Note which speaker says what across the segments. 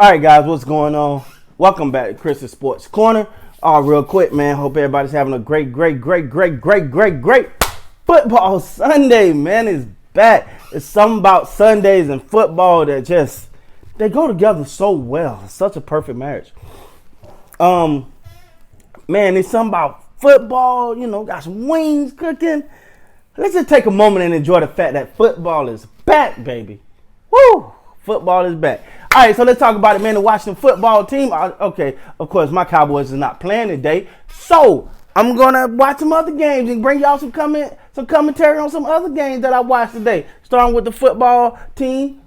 Speaker 1: All right, guys, what's going on? Welcome back to Chris's Sports Corner. Real quick, man. Hope everybody's having a great football Sunday, man. It's back. It's something about Sundays and football that just they go together so well. It's such a perfect marriage. Man, it's something about football. You know, got some wings cooking. Let's just take a moment and enjoy the fact that football is back, baby. Woo! Football is back. All right, so let's talk about it, man. The Washington football team. Okay, of course, my Cowboys is not playing today, so I'm gonna watch some other games and bring y'all some commentary on some other games that I watched today. Starting with the football team.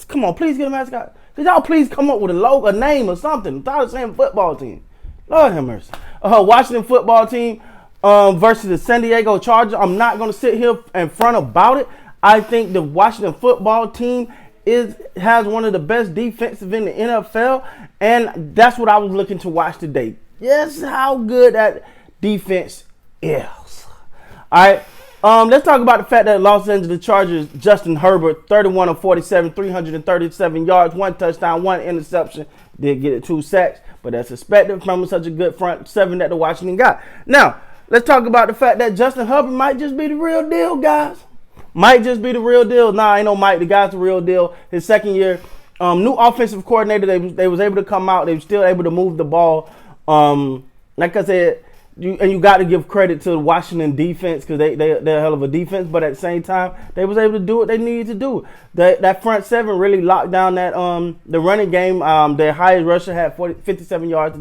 Speaker 1: Come on, please get a mascot. Could y'all please come up with a logo, a name, or something? I'm tired of saying football team. Lord have mercy. Washington football team versus the San Diego Chargers. I'm not gonna sit here in front about it. I think the Washington football team has one of the best defensive in the NFL, and that's what I was looking to watch today. Yes, how good that defense is. All right, let's talk about the fact that Los Angeles Chargers, Justin Herbert, 31 of 47, 337 yards, 1 touchdown, 1 interception. Did get 2 sacks, but that's expected from such a good front 7 that the Washington got. Now, let's talk about the fact that Justin Herbert might just be the real deal, guys. Might just be the real deal. Nah, ain't no Mike. The guy's the real deal. His second year, new offensive coordinator. They was able to come out. They were still able to move the ball. Like I said, you got to give credit to the Washington defense because they're a hell of a defense. But at the same time, they was able to do what they needed to do. That front 7 really locked down that the running game. Their highest rusher had 57 yards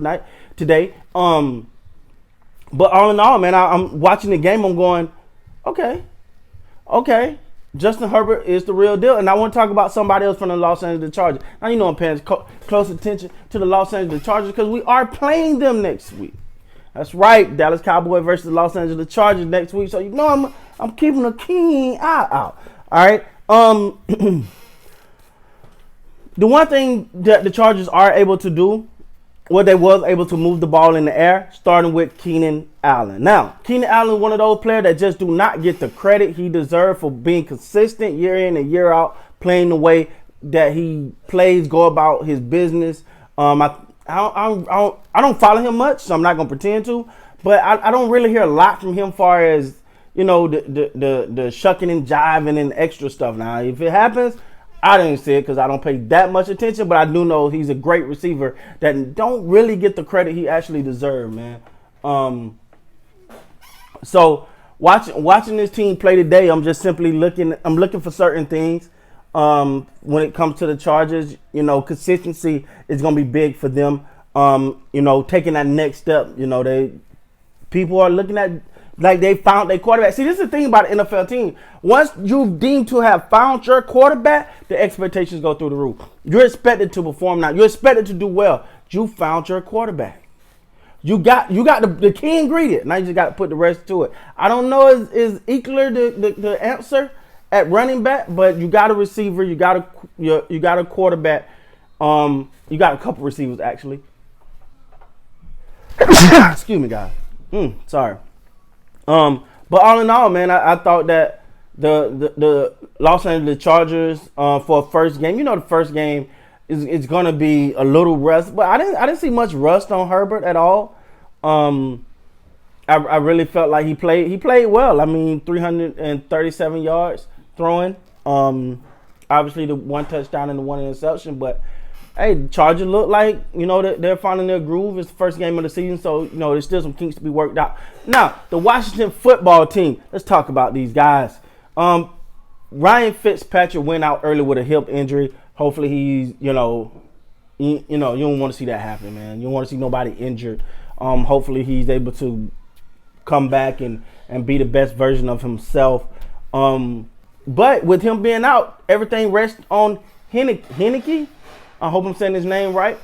Speaker 1: today. But all in all, man, I'm watching the game. I'm going, okay, Justin Herbert is the real deal. And I want to talk about somebody else from the Los Angeles Chargers. Now, you know I'm paying close attention to the Los Angeles Chargers because we are playing them next week. That's right, Dallas Cowboys versus the Los Angeles Chargers next week. So, you know I'm keeping a keen eye out. All right. The one thing that the Chargers are able to do, they was able to move the ball in the air, starting with Keenan Allen. Now, Keenan Allen is one of those players that just do not get the credit he deserves for being consistent year in and year out, playing the way that he plays, go about his business. I don't follow him much, so I'm not gonna pretend to, but I don't really hear a lot from him, far as you know the shucking and jiving and extra stuff. Now, if it happens, I didn't see it because I don't pay that much attention, but I do know he's a great receiver that don't really get the credit he actually deserves, man. So watching this team play today, I'm just simply looking for certain things. When it comes to the Chargers, you know, consistency is going to be big for them. You know, taking that next step, you know, people are looking at like they found their quarterback. See, this is the thing about an NFL team. Once you deem to have found your quarterback, the expectations go through the roof. You're expected to perform now. You're expected to do well. You found your quarterback. You got the key ingredient. Now you just got to put the rest to it. I don't know is Eckler the answer at running back, but you got a receiver. You got a quarterback. You got a couple receivers actually. Excuse me, guys. Sorry. But all in all, man, I thought that the Los Angeles Chargers for a first game, you know, the first game is going to be a little rust, but I didn't see much rust on Herbert at all. I really felt like he played well. I mean, 337 yards throwing. Obviously the 1 touchdown and the 1 interception, but hey, the Chargers look like, you know, they're finding their groove. It's the first game of the season, so, you know, there's still some kinks to be worked out. Now, the Washington football team. Let's talk about these guys. Ryan Fitzpatrick went out early with a hip injury. Hopefully he's, you don't want to see that happen, man. You don't want to see nobody injured. Hopefully he's able to come back and be the best version of himself. But with him being out, everything rests on Heineke. I hope I'm saying his name right.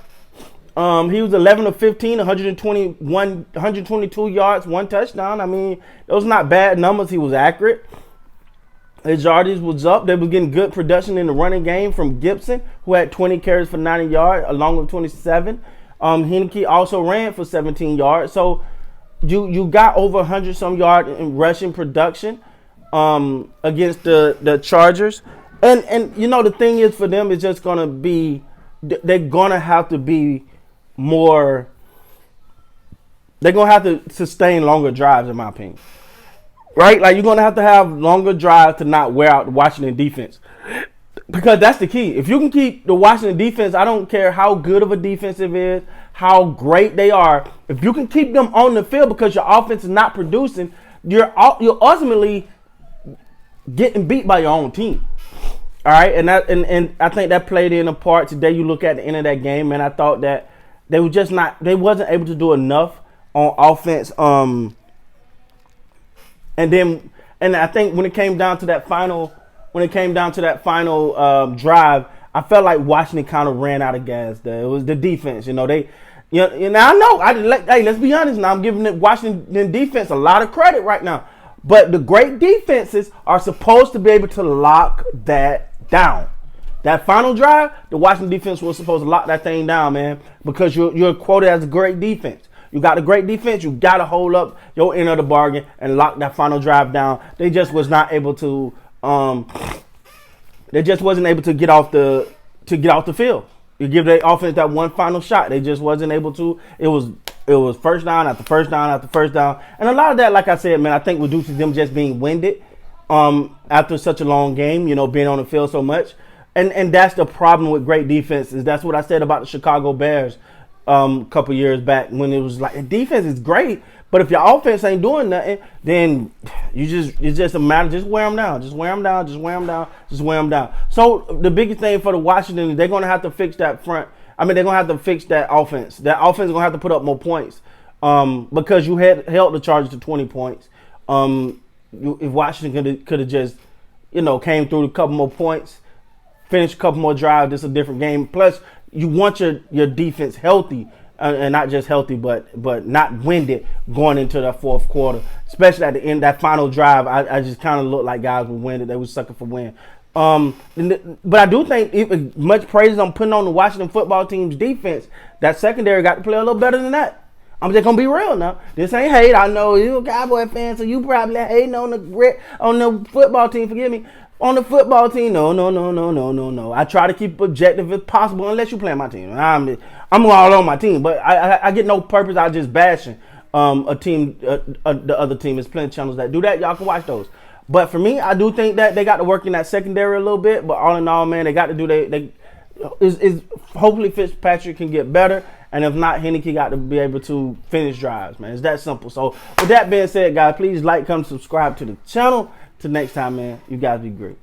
Speaker 1: He was 11 of 15, 122 yards, 1 touchdown. I mean, those are not bad numbers. He was accurate. His yardage was up. They were getting good production in the running game from Gibson, who had 20 carries for 90 yards, along with 27. Heineke also ran for 17 yards. So you got over 100-some yards in rushing production against the Chargers. And you know, the thing is for them, it's just going to be they're gonna have to be more. They're gonna have to sustain longer drives, in my opinion. Right? Like, you're gonna have to have longer drives to not wear out the Washington defense, because that's the key. If you can keep the Washington defense, I don't care how good of a defensive is, how great they are. If you can keep them on the field because your offense is not producing, you're ultimately getting beat by your own team. All right, and I think that played in a part today. You look at the end of that game, and I thought that they wasn't able to do enough on offense. And I think when it came down to that final drive, I felt like Washington kind of ran out of gas there. It was the defense, I know. Hey, let's be honest now. I'm giving the Washington defense a lot of credit right now. But the great defenses are supposed to be able to lock that down. That final drive, the Washington defense was supposed to lock that thing down, man, because you're quoted as a great defense. You got a great defense. You got to hold up your end of the bargain and lock that final drive down. They just was not able to. They just wasn't able to get off the field. You give the offense that one final shot. They just wasn't able to. It was first down after first down after first down, and a lot of that, like I said, man, I think reduces them just being winded after such a long game. Being on the field so much, and that's the problem with great defenses. That's what I said about the Chicago Bears a couple years back, when it was like, the defense is great, but if your offense ain't doing nothing, then it's just a matter, just wear them down, just wear them down, just wear them down, just wear them down. So the biggest thing for the Washington is they're going to have to fix that front. I mean, they're going to have to fix that offense. That offense is going to have to put up more points because you had held the Chargers to 20 points. If Washington could have just, came through a couple more points, finished a couple more drives, it's a different game. Plus, you want your defense healthy, and not just healthy, but not winded going into the fourth quarter, especially at the end, that final drive. I just kind of looked like guys were winded. They were sucking for win. But I do think, much praise I'm putting on the Washington football team's defense, that secondary got to play a little better than that. I'm just gonna be real now. This ain't hate. I know you a Cowboy fan, so you probably hating on the football team. Forgive me. On the football team, no. I try to keep objective as possible, unless you play my team. I'm all on my team, but I get no purpose out of just bashing a team. The other team. There's plenty of channels that do that. Y'all can watch those. But for me, I do think that they got to work in that secondary a little bit. But all in all, man, they got to do hopefully Fitzpatrick can get better, and if not, Henneke got to be able to finish drives, man. It's that simple. So with that being said, guys, please like, comment, subscribe to the channel. Till next time, man, you guys be great.